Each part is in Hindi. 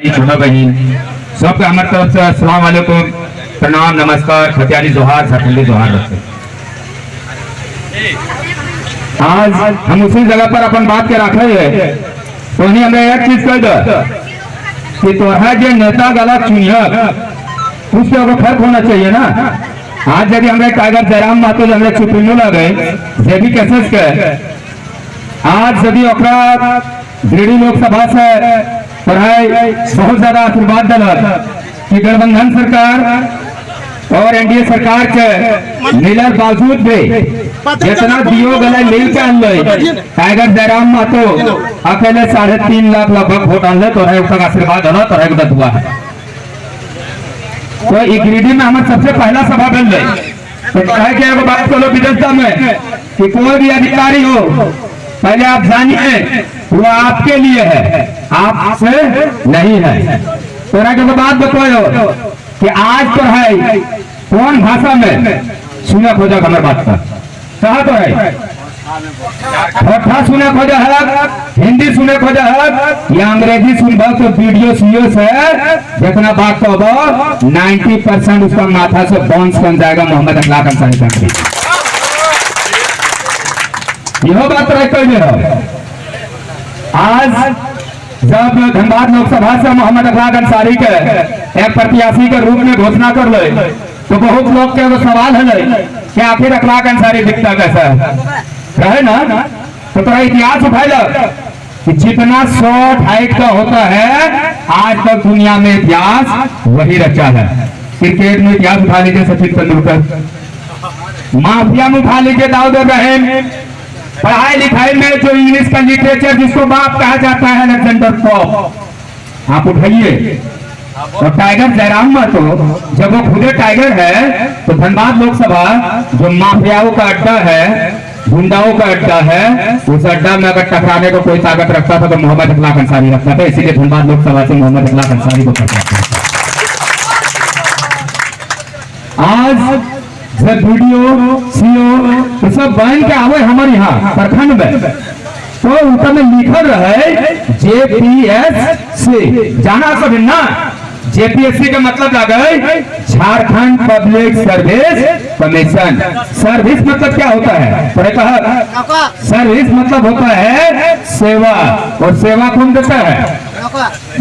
छोटा बहन सबके हमारे तरफ से अस्सलाम वालेकुम, प्रणाम, नमस्कार, खतियानी जोहार, सरखंडी जोहार रखते। आज हम उसी जगह पर अपन बात के रखे है तो हमें एक चीज कह दो कि तोहरा जो नेता गलत चुनिया उससे फर्क होना चाहिए ना। आज यदि हमें टाइगर जयराम महतो हमें चुपिन्नू लगे जेबी केसेस के आज यदि दिल्ली लोकसभा से पढ़ाई बहुत ज्यादा आशीर्वाद दिलक कि गठबंधन सरकार और एनडीए सरकार के मिलर बावजूद भी जितना दियो गला मिल के अनल टाइगर जयराम महतो अकेले 3.5 लाख लगभग वोट अनल तो आशीर्वाद हल तो दुआ है। तो गिरिडीह में हमारे सबसे पहला सभा बन गई तो कहे कि एगो बात करो विदेशता में कि कोई भी अधिकारी हो पहले आप जानिए वो आपके लिए है, आपसे नहीं है। तोरा के बात बताओ कि आज तो है कौन भाषा में सुने खोजा हमारे बात का कहा तो है ठट्ठा सुने खोजा है, हिंदी सुने खोजा है या अंग्रेजी सुनबा तो वीडियो सीओ से जितना बात तो 90% उसका माथा से बाउंस बन जाएगा मोहम्मद अखलाक अंसारी कंट्री। यह बात रह आज जब धनबाद लोकसभा से मोहम्मद अखलाक अंसारी के एक प्रत्याशी के रूप में घोषणा कर ले तो बहुत लोग के सवाल है कि आखिर अखलाक अंसारी दिखता कैसा है ना। तो थोड़ा इतिहास उठाएगा कि जितना 100 हाइट का होता है आज तक दुनिया में इतिहास वही रचा है। क्रिकेट में इतिहास उठा लीजिए सचिन तेंदुलकर, माफिया में उठा लीजिए दाऊद इब्राहिम, पढ़ाई लिखाई में जो इंग्लिश का लिटरेचर जिसको बाप कहा जाता है अलेक्जेंडर पोप आप उठाइए। और टाइगर जयराम महतो जब वो खुदे टाइगर है तो धनबाद लोकसभा जो माफियाओं का अड्डा है, गुंडाओं का अड्डा है, उस अड्डा में अगर टकराने को कोई ताकत रखता था तो मोहम्मद अखलाक अंसारी रखता था। इसीलिए धनबाद लोकसभा से मोहम्मद अखलाक अंसारी को पकड़ा। आज जब वीडियो सीओ तो सब बन के आवे हमारे यहाँ प्रखंड में तो ऊपर में लिखल रहे जेपीएससी जाना सब ना। जेपीएससी का मतलब लगे Jharkhand public service commission. Service मतलब क्या होता है तो कहा सर्विस मतलब होता है सेवा, और सेवा कौन देता है?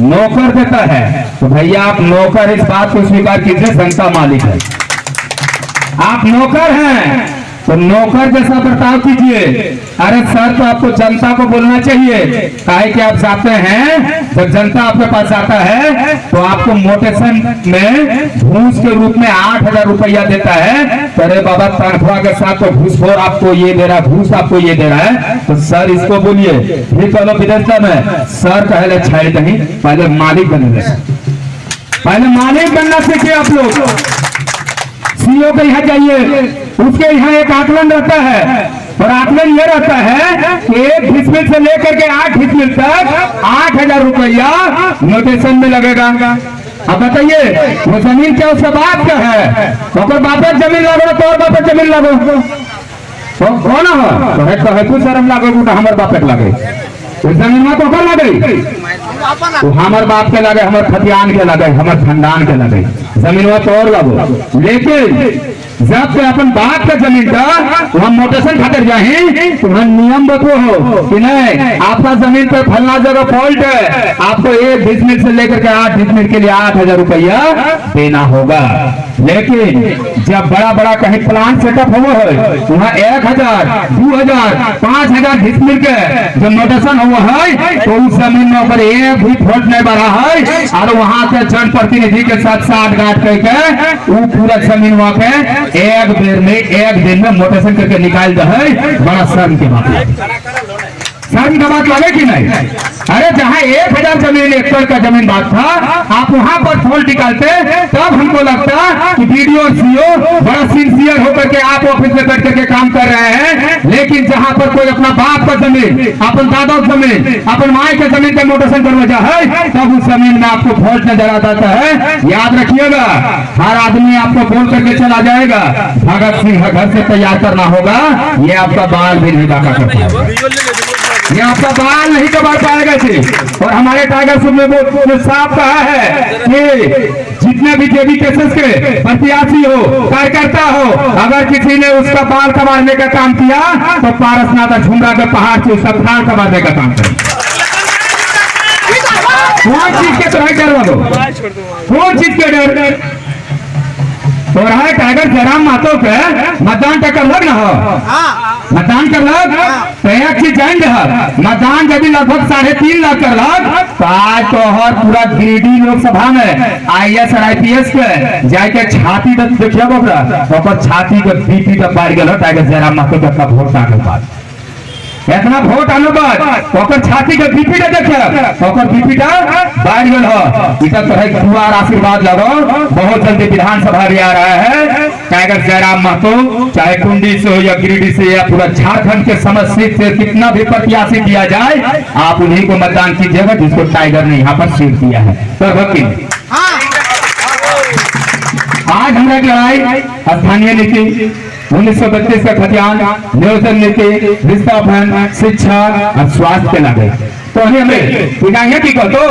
नौकर देता है। तो भैया आप नौकर इस बात को स्वीकार कीजिए जनता मालिक है, आप नौकर हैं तो नौकर जैसा बर्ताव कीजिए। अरे सर तो आपको जनता को बोलना चाहिए काहे कि आप जाते हैं जब जनता आपके पास आता है तो आपको मोटेशन में घूस के रूप में 8,000 रुपया देता है। तो अरे बाबा तनख्वाह के साथ तो घूसखोर आपको ये दे रहा है, घूस आपको ये दे रहा है तो सर इसको बोलिए। फिर चलो विदेशता में सर कहले छाड़ नहीं, पहले मालिक बने, पहले मालिक बनना सीखिए आप लोग। सीओ के यहाँ जाइए, उसके यहाँ एक आकलन रहता है और आकलन ये रहता है कि 1 डिसमिल से लेकर के 8 डिसमिल तक 8,000 रुपया नोटेशन में लगेगा। अब बताइए वो जमीन क्या उसका बाप का है? तो बाप जमीन लगो तो और बाप जमीन लगो तो कौन है कुछ शर्म लागो हमारे बाप लगे जमीन में तो लगे तो हमारे बाप के लगे, हमारे खतियान के लगे, हमारे खानदान के लगे जमीन में तो और लगो। लेकिन जब से अपन बाप का जमीन का वहाँ मोटेशन खातिर जाए तो वहाँ नियम बतो हो कि नहीं आपका जमीन पर फलना जगह फॉल्ट है, आपको 1 डिसमिल से लेकर के 8 डिसमिल के लिए 8,000 रुपया देना होगा। लेकिन जब बड़ा बड़ा कहीं प्लांट सेटअप हुआ है वहाँ 1,000, 2,000, 5,000 डिसमिल के जो नोटेशन हुआ है तो उस जमीन में ऊपर एक भी फॉल्ट नहीं बढ़ा है और वहाँ के जनप्रतिनिधि के साथ साठ गांठ करके वो पूरा जमीन वहाँ के एक दिन में मोटेशन करके निकाल दे है। बड़ा शर्म की बात है, शर्म की बात लगे कि नहीं? अरे जहाँ 1,000 जमीन एकड़ का जमीन बात था आप वहां पर फॉल्ट निकालते तब हमको लगता कि वीडियो और सीओ बड़ा सिंसियर होकर के आप ऑफिस में बैठ करके काम कर रहे हैं। लेकिन जहां पर कोई अपना बाप का जमीन, अपन दादा का जमीन, अपन माई के जमीन का नोटेशन करवा है तब उस जमीन में आपको फॉल्ट नजर आता है। याद रखिएगा हर आदमी आपको बोल करके चला जाएगा भगत सिंह घर से तैयार करना होगा, ये आपका बाल भी नहीं बाका करता है। ये आपका बाल नहीं कबाड़ पाएगा जी। और हमारे टाइगर ग्रुप में वो साफ कहा है कि जितने भी जेबी केसेस के प्रत्याशी हो, कार्यकर्ता हो, अगर किसी ने उसका बाल कबाड़ने का काम किया तो पारसनाथ झुमरा के पहाड़ से उसका बाल कबाड़ने का काम करें। कौन चीज के तरह करवा दो, कौन चीज के डर तो रहा है टाइगर जयराम महतो के मतदान का कर लग न हो, मतदान कर लग तो एक चीज जान रहा, मतदान जब लगभग 3.5 लाख कर लग तो आज तो हर पूरा गिरिडीह लोकसभा में IAS और IPS के जाके छाती तक देखिए ओकर छाती के बीपी तक बढ़ गया टाइगर जयराम महतो के अपना वोट डाले बाद इतना वोट आने बाद ओकर छाती के बीपी का देखिए ओकर बीपी का बढ़ गया हो। इधर तो है दुआर आशीर्वाद लगो, बहुत जल्दी विधानसभा भी आ रहा है। टाइगर जयराम महतो चाहे कुंडी से हो या गिरिडीह से या पूरा झारखंड के समस्तीपुर से कितना भी प्रत्याशी दिया जाए, आप उन्हीं को मतदान कीजिएगा जिसको टाइगर ने यहाँ पर सीट दिया है। तो वकील आज हमारा लड़ाई स्थानीय नीति 1932 का खतियान, नियोजन नीति, विस्थापन, शिक्षा और स्वास्थ्य के लगे तो हमें बुझाएंगे कि तो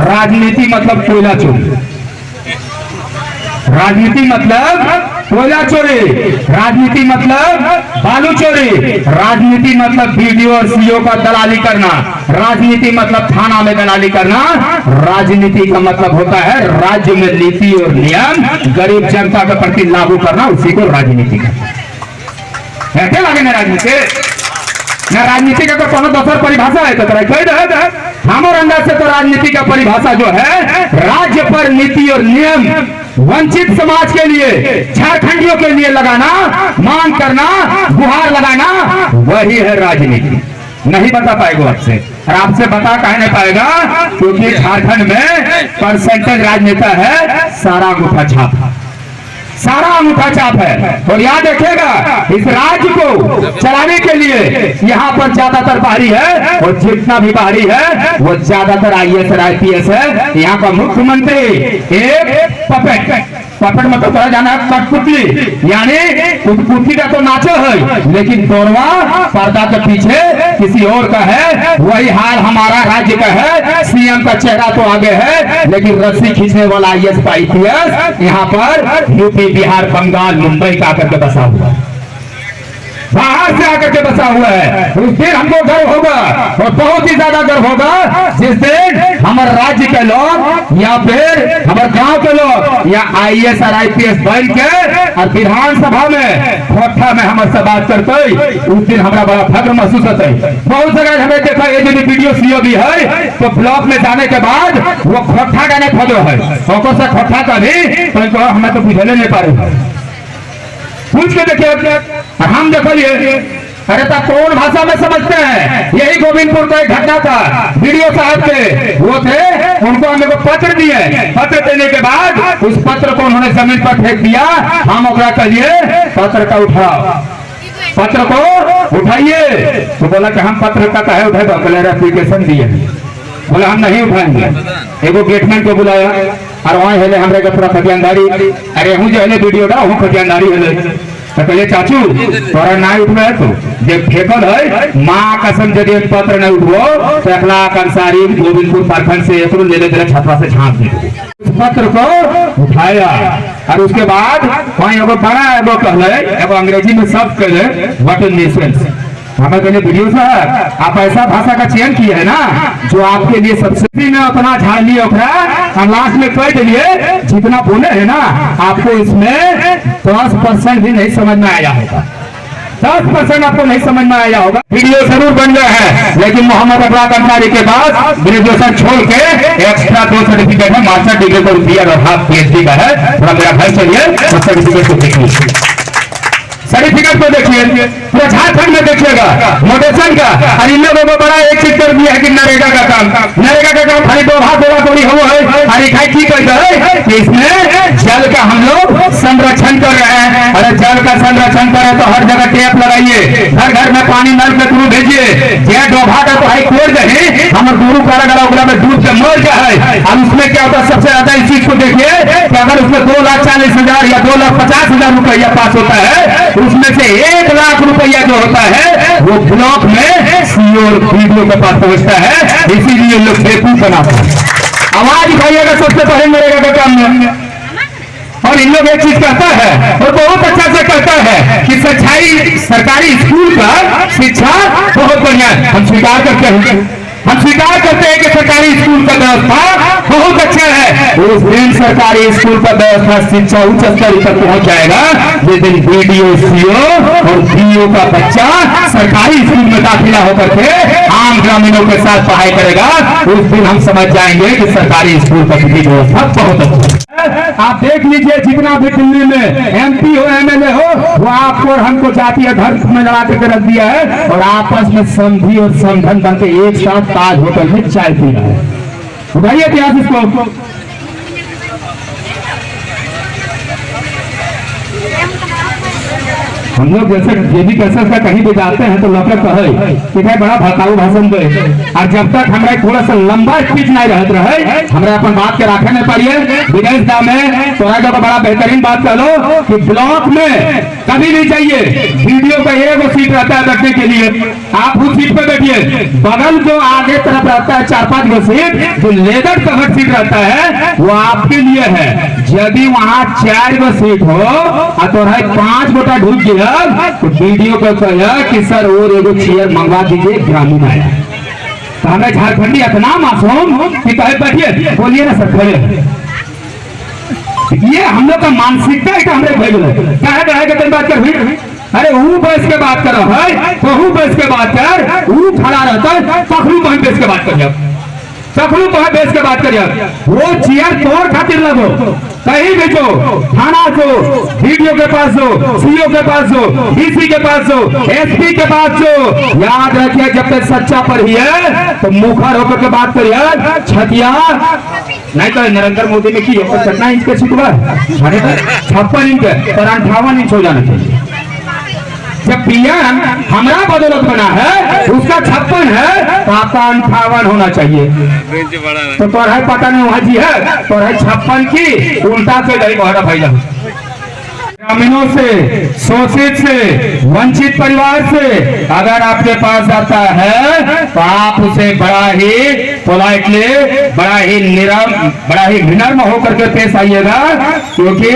राजनीति मतलब कोयला चोरी, राजनीति मतलब कोयला चोरी, राजनीति मतलब बालू चोरी, राजनीति मतलब बीडीओ और सीओ का दलाली करना, राजनीति मतलब थाना में दलाली करना, राजनीति का मतलब होता है राज्य में नीति और नियम गरीब जनता के प्रति लागू करना, उसी को राजनीति करना ऐसे लगे ना। राजनीति ना राजनीति का कोनो दूसर परिभाषा है तो हमारे अंदर से तो राजनीति का परिभाषा जो है राज्य पर नीति और नियम वंचित समाज के लिए, झारखंडियों के लिए लगाना, मांग करना, गुहार लगाना, वही है राजनीति। नहीं बता पाएगा आपसे, और आपसे बता कह नहीं पाएगा क्योंकि झारखंड में परसेंटेज राजनेता है सारा अंगूठा छाप, सारा अंगूठा छाप है। और याद रखिएगा इस राज्य को चलाने के लिए यहाँ पर ज्यादातर बाहरी है और जितना भी बाहरी है वो ज्यादातर IAS और IPS है। यहाँ का मुख्यमंत्री एक पपेट मतलब तरह जाना है कठपुतली, यानी कठपुतली का तो नाचो है लेकिन दौड़वा पर्दा के पीछे किसी और का है। वही हाल हमारा राज्य का है, CM का चेहरा तो आगे है लेकिन रस्सी खींचने वाला IAS IPS यहाँ पर यूपी, बिहार, बंगाल, मुंबई का आकर के बसा हुआ है, बाहर से आकर के बसा हुआ है। उस दिन हमको गर्व होगा और बहुत ही ज्यादा गर्व होगा जिस दिन हमारे राज्य के लोग या फिर हमारे गांव के लोग या IAS और IPS बन के और विधानसभा में खोखा में हमारे से बात करते, उस दिन हमारा बड़ा फख्र महसूस होता है। बहुत जगह हमें देखा ये जो वीडियो सीओ भी है तो ब्लॉक में जाने के बाद वो खोखा गाने खोजो है से खोखा का भी तो हमें तो बुझे नहीं पा रहे, पूछ के देखिए हम देखिए। अरे तो कौन भाषा में समझते हैं? यही गोविंदपुर का एक घटना था, वीडियो साहब के वो थे, उनको हमें को पत्र दिए, पत्र देने के बाद उस पत्र को उन्होंने जमीन पर फेंक दिया। हम ओकरा कहिए पत्र का उठाओ, पत्र को उठाइए। तो बोला कि हम पत्र का कहे उठाए, बोले एप्लीकेशन दिए, बोले हम नहीं उठाएंगे। एगो गेटमैन को बुलाया और वहाँ हेले हमरे का पूरा खतियानदारी, अरे हूँ जो हेले वीडियो डा हूँ खतियानदारी हेले तो कहले चाचू तोरा ना उठवे तो जब फेंकल है माँ कसम यदि पत्र नहीं उठवो तो 1 लाख अंसारी गोविंदपुर प्रखंड से एक ले ले छतवा से झाँक दे। पत्र को उठाया और उसके बाद वहाँ एगो बड़ा एगो कहले, एगो अंग्रेजी में शब्द कहले व्हाट नेशन। हमें कहले वीडियो साहब आप ऐसा भाषा का चयन किया है ना जो आपके लिए सबसे में अपना झाड़ लिया और लास्ट में कह दिए जितना बोले है ना आपको इसमें 10% भी नहीं समझ में आया होगा, 10% आपको नहीं समझ में आया होगा। वीडियो जरूर बन गया है लेकिन मोहम्मद अफराद अंसारी के बाद ग्रेजुएशन छोड़ के एक्स्ट्रा 2 सर्टिफिकेट है, मास्टर डिग्री को दिया और हाफ PhD का है। थोड़ा मेरा भाई चलिए सर्टिफिकेट को देखिए, सर्टिफिकेट को देखिए, पूरा झारखंड में देखिएगा मोटेशन का। और इन लोगों को बड़ा एक चीज कर दिया है कि नरेगा का काम, नरेगा का काम खाली 2 हाथ 2 थोड़ी हो है और की कहते हैं कि इसमें जल का हम लोग संरक्षण कर रहे हैं। अरे जल का संरक्षण करें तो हर जगह टेप लगाइए, घर घर में पानी नल के थ्रू भेजिए। जे डोभा का तो हाई कोर्ट गए हम गुरु कारागार में डूब के मर गया है। और उसमें क्या होता है सबसे ज्यादा इस चीज को देखिए कि अगर उसमें 2,40,000 या 2,50,000 रुपया पास होता है उसमें से 1 लाख रुपया जो होता है वो ब्लॉक में सीओ और वीडियो के पास पहुंचता है। इसीलिए लोग बेवकूफ बनाते हैं। आवाज उठाइएगा सबसे पहले मरेगा का काम में। और इन लोग एक चीज कहता है और बहुत अच्छा से कहता है कि सच्चाई सरकारी स्कूल का शिक्षा बहुत बढ़िया है। हम स्वीकार करते हैं, हम स्वीकार करते हैं कि सरकारी स्कूल का व्यवस्था बहुत अच्छा है। उस दिन सरकारी स्कूल का व्यवस्था शिक्षा उच्च स्तर तक पहुंच जाएगा जिस दिन बीडीओ, सीओ और बीओ का बच्चा सरकारी स्कूल में दाखिला होकर के आम ग्रामीणों के साथ पढ़ाई करेगा। उस दिन हम समझ जाएंगे कि सरकारी स्कूल का शिक्षा व्यवस्था बहुत अच्छा है। आप देख लीजिए, जितना भी दिल्ली में एमपी हो, एमएलए हो, वो आपको और हमको जातीय धर्म में लड़ा करके रख दिया है और आपस में संधि और संगठन बन के एक साथ ताज होटल में चाय पी रहा है। बताइए इतिहास इसको। हम लोग जैसे ये भी कैसे का कहीं भी जाते हैं तो लोग कहे कि भाई बड़ा भड़काऊ भाषण दे, और जब तक हमारे थोड़ा सा लंबा स्पीच नहीं रहते रहे हमारे अपन बात के रखे नहीं पाइए। विदेश दा में थोड़ा जब बड़ा बेहतरीन बात कर लो कि ब्लॉक में कभी नहीं चाहिए वीडियो का एक सीट रहता है बैठने के लिए, आप उस सीट पे बैठिए। बगल जो आगे तरफ रहता है 4-5 गो सीट, जो लेदर कवर सीट रहता है वो आपके लिए है। यदि वहां 4 गो सीट हो तो 5 गोटा ढूंढ गया तो वीडियो को कहा कि सर और एगो चेयर मंगवा दीजिए, ग्रामीण आया। तो हमें झारखंडी इतना मासूम कि कहे बैठिए, बोलिए ना सर खड़े। ये हम लोग का मानसिकता है कि हमरे कहे बात कर, अरे वो बैस के बात करो है तो वो बैस के बात कर, वो खड़ा रहता है पखरू कहीं बैस के बात करिए, पखरू कहीं बैस के बात करिए। वो चेयर तोड़ खातिर लगो, कहीं भी जो थाना हो, वीडियो के पास हो, सीओ के पास हो, डीसी के पास हो, एसपी के पास हो, याद रखिए जब तक सच्चा पर ही है तो मुखर होकर के बात करिए। छतिया नहीं तो नरेंद्र मोदी में की 57 इंच के सीट है, 56 इंच पर 58 इंच हो जाना चाहिए। जब पीएम हमारा बदौलत बना है उसका 56 है तो आपका 58 होना चाहिए। तो तोरा पता नहीं वहां जी है तो 56 की उल्टा से गई बहरा भाई। ग्रामीणों से, शोषित से, वंचित परिवार से अगर आपके पास आता है तो आप उसे बड़ा ही पोलाइटली, बड़ा ही विनम्र होकर के पेश आइएगा। क्योंकि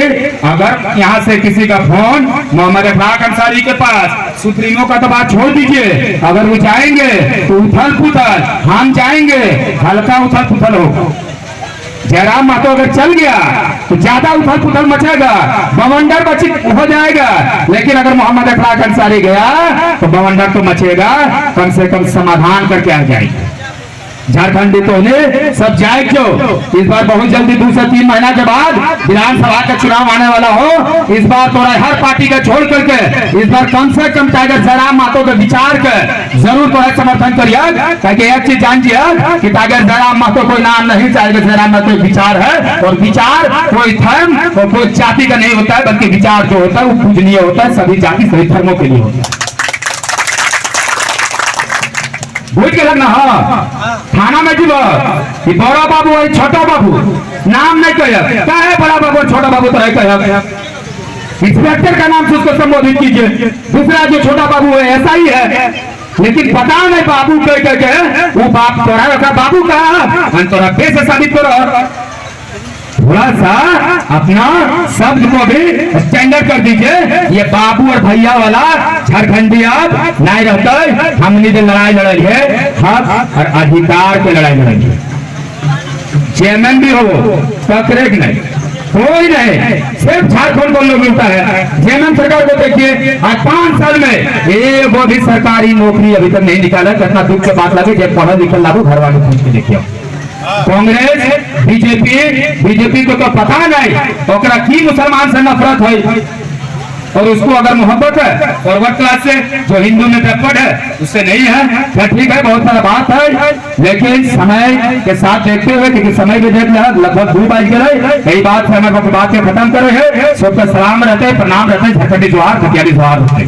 अगर यहाँ से किसी का फोन मोहम्मद अखलाक अंसारी के पास, सुप्रीमो का तो बात छोड़ दीजिए, अगर वो जाएंगे तो उथल पुथल, हम जाएंगे हल्का उथल पुथल हो। जयराम महतो अगर चल गया तो ज्यादा उथल पुथल मचेगा, बवंडर हो जाएगा। लेकिन अगर मोहम्मद अखलाक अंसारी गया तो बवंडर तो मचेगा, कम से कम समाधान करके आ जाएगा। झारखंडी तो ने सब जाए क्यों, इस बार बहुत जल्दी 2 से 3 महीना के बाद विधानसभा का चुनाव आने वाला हो। इस बार थोड़ा हर पार्टी का छोड़ करके इस बार कम से कम टाइगर जयराम महतो के विचार के जरूर थोड़ा समर्थन करिए। ताकि एक चीज जानिए कि टाइगर जयराम महतो कोई नाम नहीं, टाइगर जयराम महतो विचार है। और विचार कोई धर्म और कोई जाति का नहीं होता है, बल्कि विचार जो होता है वो पूजनीय होता है, सभी जाति सभी धर्मों के लिए होता है। बुझ के लगना हाँ थाना में जीव कि बड़ा बाबू है छोटा बाबू नाम नहीं कह, क्या है बड़ा बाबू छोटा बाबू तो है, इंस्पेक्टर का नाम से उसको संबोधित कीजिए। दूसरा जो छोटा बाबू है ऐसा ही है, लेकिन पता नहीं बाबू कह के वो बाप तोरा बाबू का तोरा पे से साबित करो। थोड़ा सा अपना शब्द को भी स्टैंडर्ड कर दीजिए। ये बाबू और भैया वाला झारखंडी आप नहीं रहता। हमने जो लड़ाई लड़ाई है हक और अधिकार की लड़ाई लड़ाई है। चेयरमैन भी हो टकरे नहीं, कोई नहीं, सिर्फ झारखंड को लोग मिलता है। चेयरमैन सरकार को देखिए आज 5 साल में एक वो भी सरकारी नौकरी अभी तक नहीं निकाला। कितना दुख के बात लगे जब पढ़ा लिखा लागू घर वाले पूछ के देखिए। कांग्रेस बीजेपी को तो पता नहीं ओकरा की मुसलमान से नफरत है, और उसको अगर मोहब्बत है फॉरवर्ड क्लास से जो हिंदू में बैकवर्ड है उससे नहीं है। ठीक है, बहुत सारा बात है, लेकिन समय के साथ देखते हुए क्योंकि समय भी देख लिया लगभग 2 बज गए, यही बात से हमारे बात के खत्म करे है। सबका सलाम रहते, प्रणाम रहते, झारखंडी जोहार, खतियारी जोहार होते।